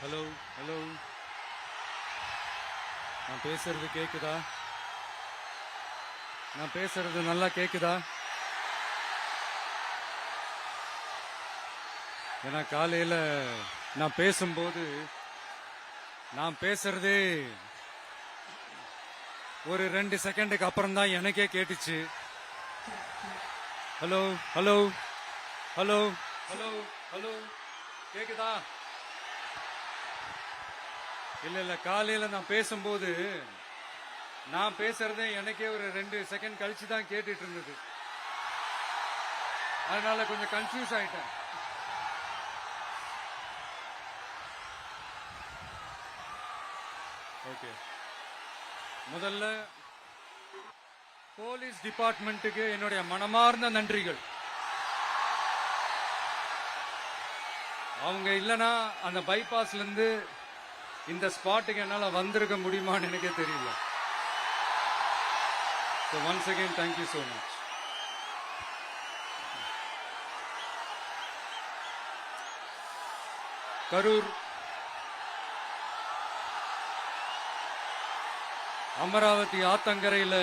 Hello hello, நான் பேசுறது கேக்குதா? நான் பேசுறது நல்லா கேக்குதா? ஏன்னா காலையில நான் பேசும்போது நான் பேசுறதே ஒரு 2 செகண்டுக்கு அப்புறம் தான் எனக்கே கேட்டுச்சு. Hello hello hello hello hello, கேக்குதா? இல்ல இல்ல, காலையில நான் பேசும்போது நான் பேசுறதே எனக்கே ஒரு 2 செகண்ட் கழிச்சு தான் கேட்டுட்டு இருந்தது. அதனால கொஞ்சம் கன்ஃபியூஸ் ஆயிட்டேன். ஓகே, முதல்ல போலீஸ் டிபார்ட்மெண்ட்டுக்கு என்னுடைய மனமார்ந்த நன்றிகள். அவங்க இல்லனா அந்த பைபாஸ்ல இருந்து இந்த ஸ்பாட்டுக்கு என்னால வந்திருக்க முடியுமான்னு எனக்கே தெரியல. So once again, thank you so much. Karur Amaravathi ஆத்தங்கரையில்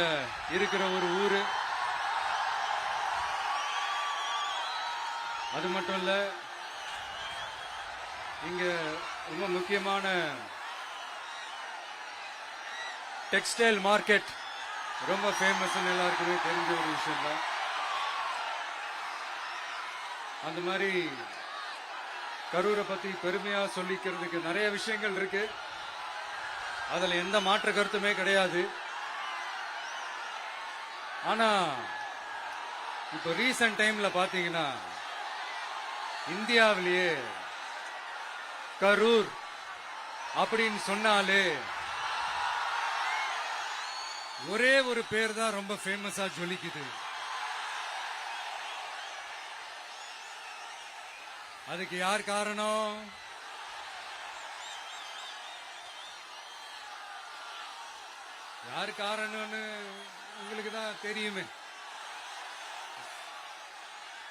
இருக்கிற ஒரு ஊரு. அது மட்டும் இல்ல, இங்க ரொம்ப முக்கியமான டெக்ஸ்டைல் மார்க்கெட் ரொம்ப ஃபேமஸ், எல்லாருக்குமே தெரிஞ்ச ஒரு விஷயம் தான். அந்த மாதிரி கரூரை பத்தி பெருமையா சொல்லிக்கிறதுக்கு நிறைய விஷயங்கள் இருக்கு. அதுல எந்த மாற்று கருத்துமே கிடையாது. ஆனா இப்ப ரீசன்ட் டைம்ல பாத்தீங்கன்னா இந்தியாவிலேயே கரூர் அப்படின்னு சொன்னாலே ஒரே ஒரு பேர் தான் ரொம்ப ஃபேமஸா ஜொலிக்குது. அதுக்கு யார் காரணம்? யார் காரணம்னு உங்களுக்கு தான் தெரியுமே.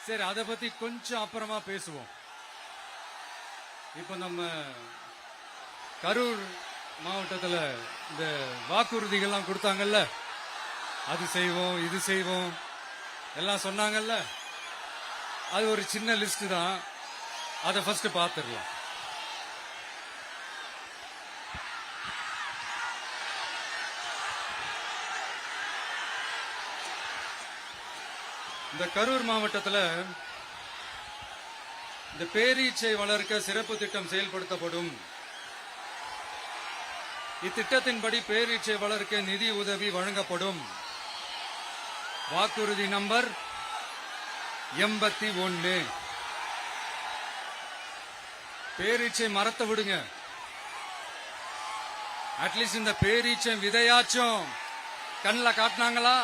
சரி, அதை பத்தி கொஞ்சம் அப்புறமா பேசுவோம். இப்ப நம்ம கரூர் மாவட்டத்தில் இந்த வாக்குறுதிகள்லாம் கொடுத்தாங்கல்ல, அது செய்வோம் இது செய்வோம் எல்லாம் சொன்னாங்கல்ல, அது ஒரு சின்ன லிஸ்ட் தான். அதை ஃபர்ஸ்ட் பார்த்துடலாம். இந்த கரூர் மாவட்டத்தில் இந்த பேரீச்சை வளர்க்க சிறப்பு திட்டம் செயல்படுத்தப்படும். இத்திட்டத்தின்படி பேரீச்சை வளர்க்க நிதி உதவி வழங்கப்படும். வாக்குறுதி நம்பர் 81. பேரீச்சை மரத்தை விடுங்க, அட்லீஸ்ட் இந்த பேரீச்சை விதையாச்சும் கண்ணில் காட்டினாங்களா?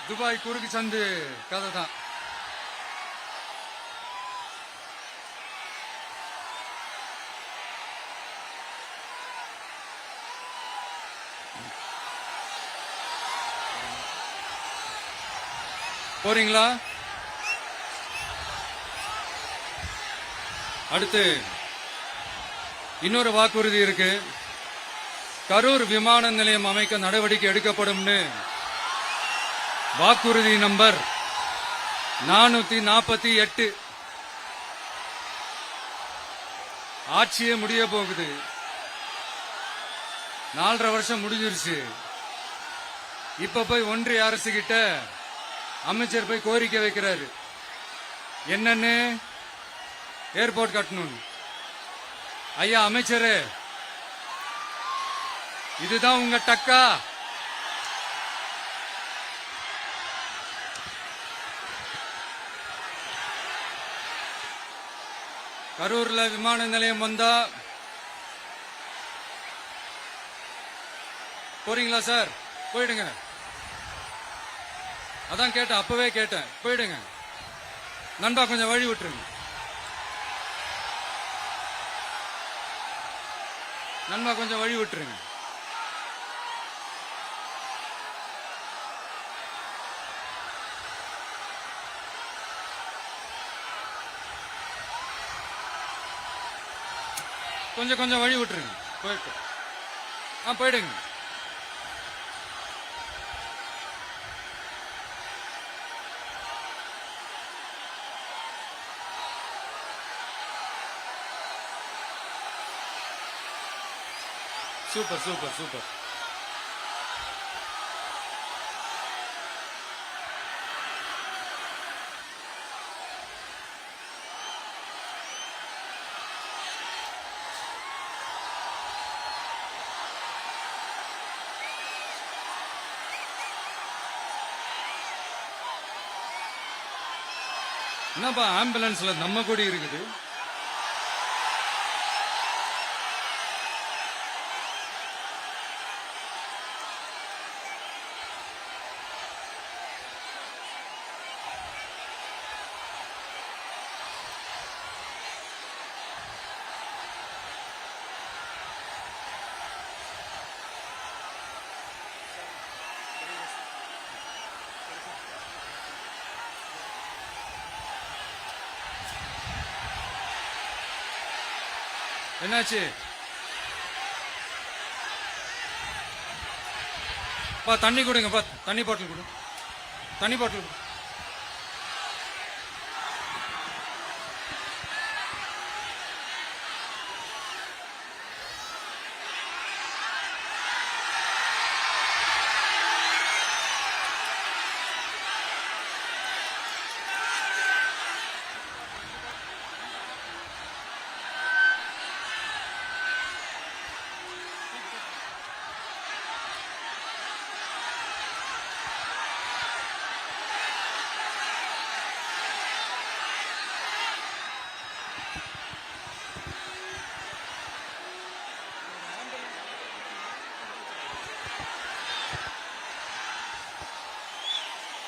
துபாய் குறுக்கு சந்து கதை தான். போறீங்களா? அடுத்து இன்னொரு வாக்குறுதி இருக்கு. கரூர் விமான நிலையம் அமைக்க நடவடிக்கை எடுக்கப்படும்னு வாக்குறுதி நம்பர் 448. ஆட்சியே முடிய போகுது. 4.5 வருஷம் முடிஞ்சிருச்சு. இப்ப போய் ஒன்றிய அரசு கிட்ட அமைச்சர் போய் கோரிக்கை வைக்கிறாரு. என்னன்னு? ஏர்போர்ட் கட்டணும். ஐயா அமைச்சரே, இதுதான் உங்க டக்கா? கரூர்ல விமான நிலையம் வந்தா போறீங்களா சார்? போயிடுங்க. அதான் கேட்டேன், அப்பவே கேட்டேன், போயிடுங்க. நண்பா கொஞ்சம் வழி விட்டுருங்க. நண்பா கொஞ்சம் வழி விட்டுருங்க. கொஞ்சம் கொஞ்சம் வழி விட்டுருங்க. போயிட்டு போயிடுங்க. Super super super. என்னப்பா ஆம்புலன்ஸ்ல நம்ம கொடி இருக்குது? என்னாச்சு? தண்ணி கொடுங்க. தண்ணி பாட்டில் கொடு. தண்ணி பாட்டில் கொடு.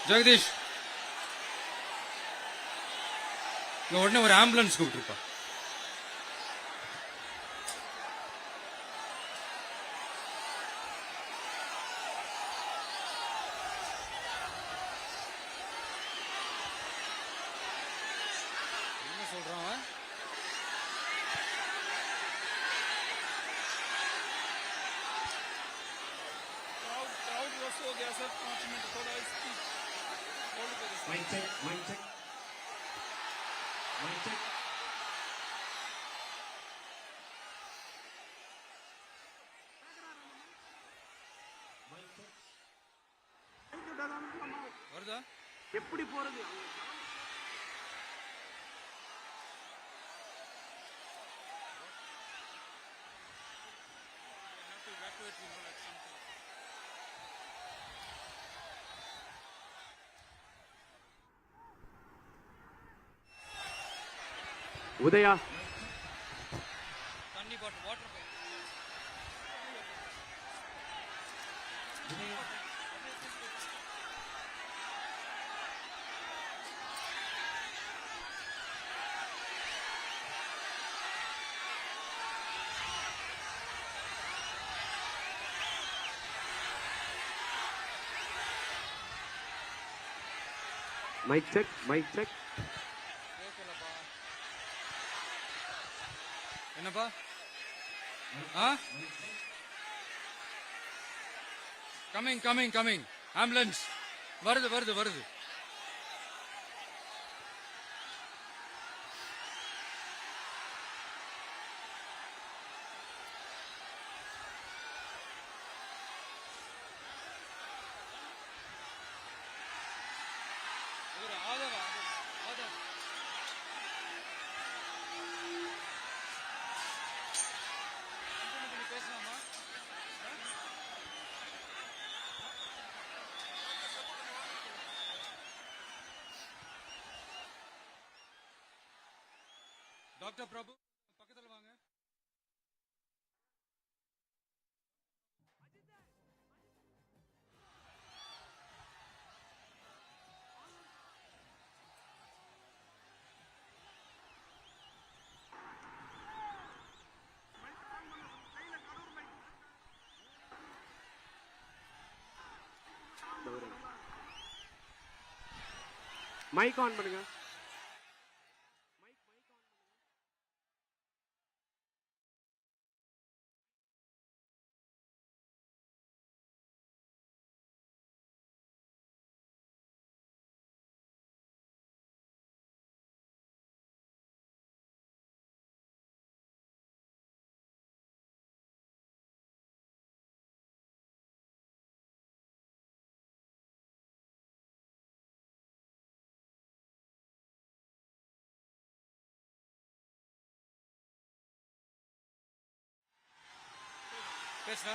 ஜெகதீஷ், உடனே ஒரு ஆம்புலன்ஸ் கூப்பிட்டுருப்பா. என்ன சொல்றான்? हो गया सर, 5 मिनट थोड़ा इसकी होल्ड करें। Mic check, mic check, mic check. வருதா? எப்படி போறது? உதயா, தண்ணி bottle, water mic check, mic check. என்னப்பா? Coming coming coming. ஆம்புலன்ஸ் வருது வருது வருது. டாக்டர் பிரபு பக்கத்துல வாங்க. மைக் ஆன் பண்ணுங்க. பேசுனா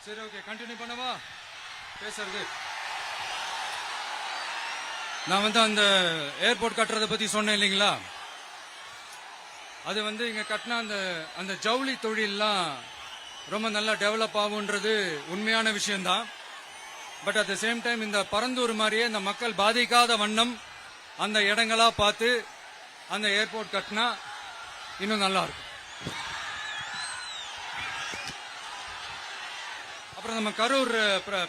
சரி, ஓகே, கண்டினியூ பண்ணவா பேசுறது? நான் அந்த ஏர்போர்ட் கட்டுறதை பத்தி சொன்னேன் இல்லைங்களா? அது இங்க கட்டின அந்த ஜவுளி தொழில்லாம் ரொம்ப நல்லா டெவலப் ஆகுன்றது உண்மையான விஷயம்தான். But at the same time இந்த பரந்தூர் மாதிரியே இந்த மக்கள் பாதிக்காத வண்ணம் அந்த இடங்களா பார்த்து அந்த ஏர்போர்ட் கட்டினா இன்னும் நல்லா இருக்கும். அப்புறம் நம்ம கரூர்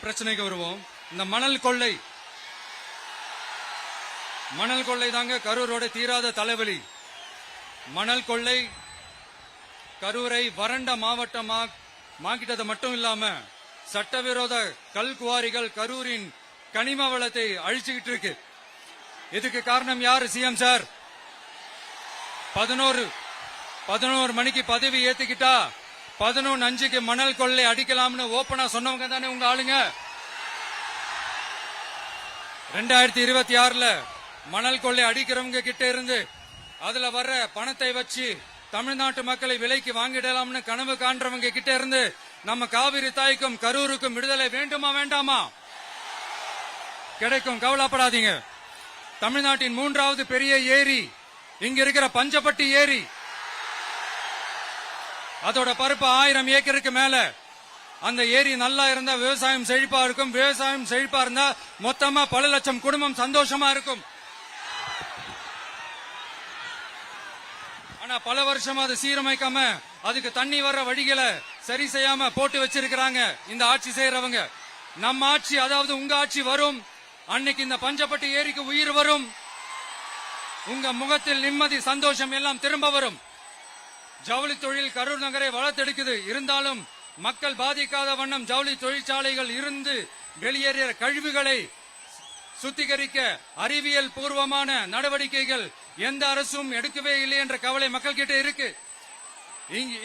பிரச்சனைக்கு வருவோம். இந்த மணல் கொள்ளை தாங்க கரூரோட தீராத தலைவலி. மணல் கொள்ளை கரூரை வறண்ட மாவட்டமாக்கிட்டது மட்டும் இல்லாம சட்டவிரோத கல் குவாரிகள் கரூரின் கனிம வளத்தை அழிச்சுக்கிட்டு இருக்கு. இதுக்கு காரணம் யாரு? சிஎம் சார் 11 மணிக்கு பதவி ஏத்துக்கிட்டா 11:05 மணல் கொள்ளை அடிக்கலாம்னு ஓபனா சொன்னவங்க தானே உங்க ஆளுங்க. 2026 மணல் கொள்ளை அடிக்கிறவங்க கிட்ட இருந்து அதுல வர்ற பணத்தை வச்சு தமிழ்நாட்டு மக்களை விலைக்கு வாங்கிடலாம்னு கனவு காண்றவங்க கிட்ட இருந்து நம்ம காவிரி தாய்க்கும் கரூருக்கும் விடுதலை வேண்டுமா வேண்டாமா? கிடைக்கும், கவலைப்படாதீங்க. தமிழ்நாட்டின் 3வது பெரிய ஏரி இங்க இருக்கிற பஞ்சப்பட்டி ஏரி. அதோட பரப்பு 1000 ஏக்கருக்கு மேல. அந்த ஏரி நல்லா இருந்தா விவசாயம் செழிப்பா இருக்கும். விவசாயம் செழிப்பா இருந்தா மொத்தமா பல லட்சம் குடும்பம் சந்தோஷமா இருக்கும். ஆனா பல வருஷமா அதை சீரமைக்காம அதுக்கு தண்ணி வர்ற வழிகளை சரி செய்யாம போட்டு வச்சிருக்கிறாங்க இந்த ஆட்சி செய்யறவங்க. நம்ம ஆட்சி, அதாவது உங்க ஆட்சி வரும் அன்னைக்கு இந்த பஞ்சப்பட்டி ஏரிக்கு உயிர் வரும். உங்க முகத்தில் நிம்மதி, சந்தோஷம் எல்லாம் திரும்ப வரும். ஜவுளி தொழில் கரூர் நகரை வளர்த்தெடுக்குது. இருந்தாலும் மக்கள் பாதிக்காத வண்ணம் ஜவுளி தொழிற்சாலைகள் இருந்து வெளியேறிய கழிவுகளை சுத்திகரிக்க அறிவியல் பூர்வமான நடவடிக்கைகள் எந்த அரசும் எடுக்கவே இல்லை என்ற கவலை மக்கள் கிட்ட இருக்கு.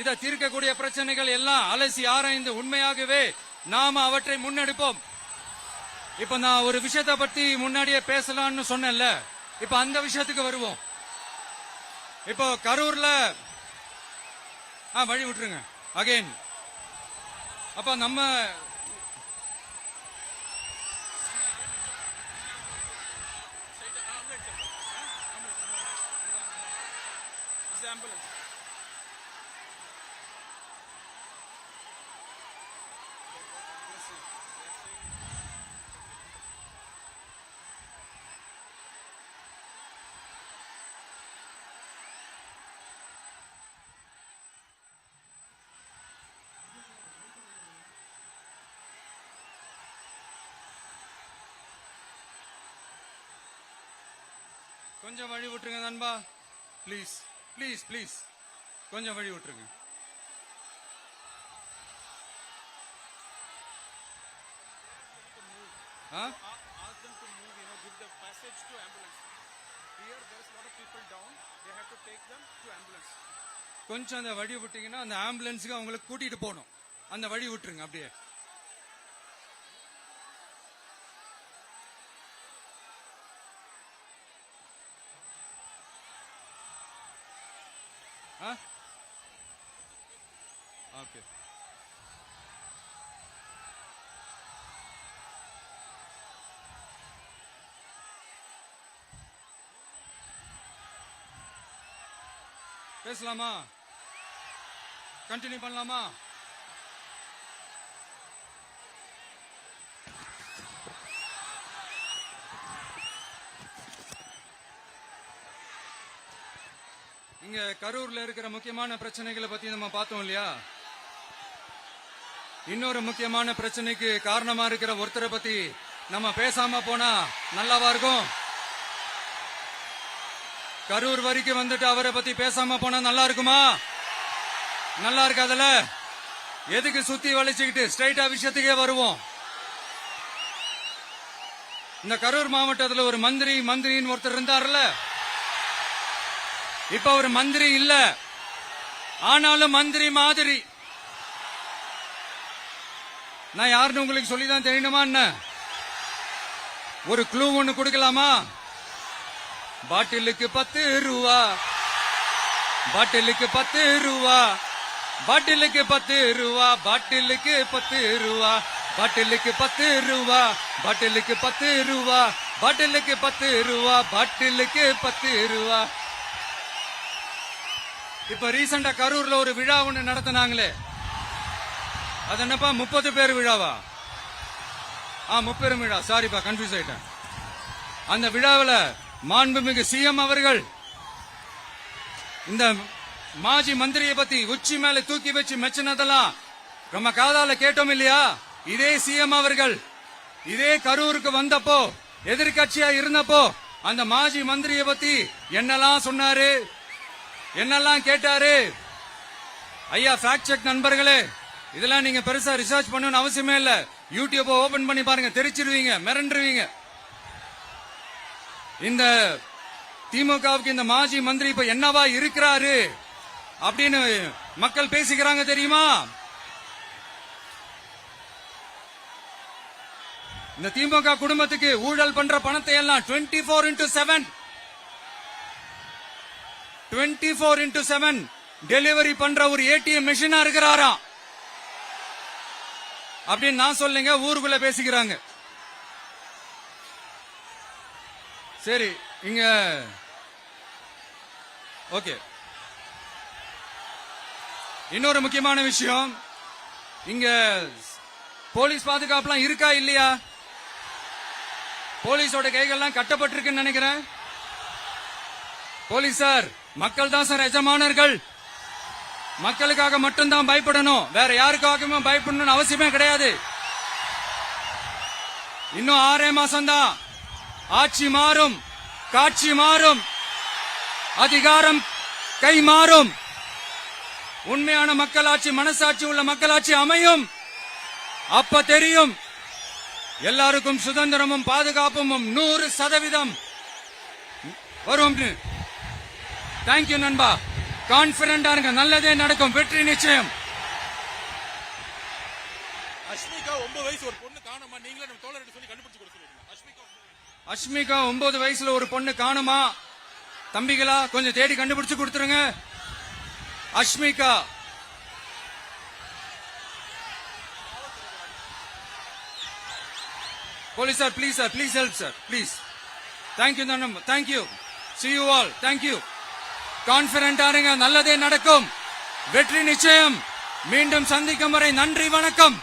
இதை தீர்க்கக்கூடிய பிரச்சனைகள் எல்லாம் அலசி ஆராய்ந்து உண்மையாகவே நாம அவற்றை முன்னெடுப்போம். இப்ப நான் ஒரு விஷயத்தை பத்தி முன்னாடியே பேசலாம்னு சொன்னேன்ல, இப்ப அந்த விஷயத்துக்கு வருவோம். இப்போ கரூர்ல வழி விட்டுருங்க அகைன். அப்ப நம்ம ambulance. கொஞ்சம் வழி விட்டுருங்க நண்பா, ப்ளீஸ் ப்ளீஸ் ப்ளீஸ், கொஞ்சம் வழி விட்டுருங்க. Ask them to move, give the passage to ambulance. Here there is a lot of people down. They have to take them to ambulance. கொஞ்சம் அந்த வழி விட்டீங்கன்னா அந்த ஆம்புலன்ஸுக்கு அவங்களுக்கு கூட்டிட்டு போகணும். அந்த வழி விட்டுருங்க அப்படியே. ஓகே, பேசலாமா? கண்டினியூ பண்ணலாமா? இங்க கரூர்ல இருக்கிற முக்கியமான பிரச்சனைகளை பத்தி நம்ம பார்த்தோம் இல்லையா? இன்னொரு முக்கியமான பிரச்சனைக்கு காரணமா இருக்கிற ஒருத்தரை பத்தி நம்ம பேசாம போனா நல்லாவா இருக்கும்? கரூர் வரைக்கும் வந்துட்டு அவரை பத்தி பேசாம போனா நல்லா இருக்குமா? நல்லா இருக்காதுல. எதுக்கு சுத்தி வளைச்சுக்கிட்டு ஸ்ட்ரைட்டா விஷயத்துக்கே வருவோம். இந்த கரூர் மாவட்டத்துல ஒரு மந்திரின்னு ஒருத்தர் இருந்தார்ல, இப்ப ஒரு மந்திரி இல்ல, ஆனாலும் மந்திரி மாதிரி. நான் யாருன்னு உங்களுக்கு சொல்லிதான் தெரியணுமா என்ன? ஒரு க்ளூ ஒண்ணு கொடுக்கலாமா? பாட்டிலுக்கு 10 ரூபா, பாட்டிலுக்கு 10 ரூபா, பாட்டிலுக்கு 10 ரூபா, பாட்டிலுக்கு 10 ரூபா, பாட்டிலுக்கு 10 ரூபா, பாட்டிலுக்கு 10 ரூபா, பாட்டிலுக்கு 10 ரூபா, பாட்டிலுக்கு 10 ரூபா. இப்ப ரீசெண்டா கரூர்ல ஒரு விழா ஒண்ணு நடத்தினாங்களே, அது என்னப்பா 30 பேர் விழாவா? 30 விழா, சாரிப்பா கன்ஃபியூஸ் ஆயிட்டேன். அந்த விழாவில் மாண்புமிகு சிஎம் அவர்கள் இந்த மாஜி மந்திரியை பத்தி உச்சி மேல தூக்கி வச்சு மெச்சினதெல்லாம் நம்ம காதால கேட்டோம் இல்லையா? இதே சிஎம் அவர்கள் இதே கரூருக்கு வந்தப்போ, எதிர்கட்சியா இருந்தப்போ, அந்த மாஜி மந்திரியை பத்தி என்னெல்லாம் சொன்னாரு, என்னெல்லாம் கேட்டாரு. ஐயா ஃபேக்ட் செக் நண்பர்களே, இதெல்லாம் நீங்க பெருசா ரிசர்ச் பண்ணணும்னு அவசியமே இல்ல. யூடியூப் ஓபன் பண்ணி பாருங்க, தெரிச்சிருவீங்க, மிரண்டுருவீங்க. இந்த திமுகவுக்கு இந்த மாஜி மந்திரி இப்ப என்னவா இருக்கிறாரு அப்படின்னு மக்கள் பேசிக்கிறாங்க தெரியுமா? இந்த திமுக குடும்பத்துக்கு ஊழல் பண்ற பணத்தை எல்லாம் 24x7 டெலிவரி பண்ற ஒரு ஏடிஎம் மெஷினா இருக்கிறாரா அப்படின்னு நான் சொல்லுங்க, ஊருக்குள்ள பேசிக்கிறாங்க. சரி, இங்க ஓகே. இன்னொரு முக்கியமான விஷயம், இங்க போலீஸ் பாதுகாப்புலாம் இருக்கா இல்லையா? போலீஸோட கைகள்லாம் கட்டப்பட்டிருக்குன்னு நினைக்கிறேன். போலீசார் மக்கள் தான் சார் எஜமானர்கள். மக்களுக்காக மட்டும்தான் பயப்படணும், வேற யாருக்காகவும் பயப்படணும்னு அவசியமே கிடையாது. இன்னும் 6 மாசம்தான். ஆட்சி மாறும், காட்சி மாறும், அதிகாரம் கை மாறும். உண்மையான மக்களாட்சி, மனசாட்சி உள்ள மக்களாட்சி அமையும். அப்ப தெரியும் எல்லாருக்கும் சுதந்திரமும் பாதுகாப்பும் 100% வரும். தேங்க்யூ நண்பா. கான்பிடண்டா இருங்க, நல்லதே நடக்கும், வெற்றி நிச்சயம். அஷ்மிகா 9 வயசு ஒரு பொண்ணு காணுமா, நீங்களே நம்ம தோழர்கிட்ட சொல்லி கண்டுபிடிச்சு கொடுக்க சொல்லுங்க. அஷ்மிகா 9 வயசுல ஒரு பொண்ணு காணுமா? தம்பிகளா கொஞ்சம் தேடி கண்டுபிடிச்சு கொடுத்துருங்க. Ashmika police sir, please sir, please help sir, please. Thank you நண்பா, thank you. See you all, thank you. கான்பிடண்டா இருங்க, நல்லதே நடக்கும், வெற்றி நிச்சயம். மீண்டும் சந்திக்கும் வரை நன்றி, வணக்கம்.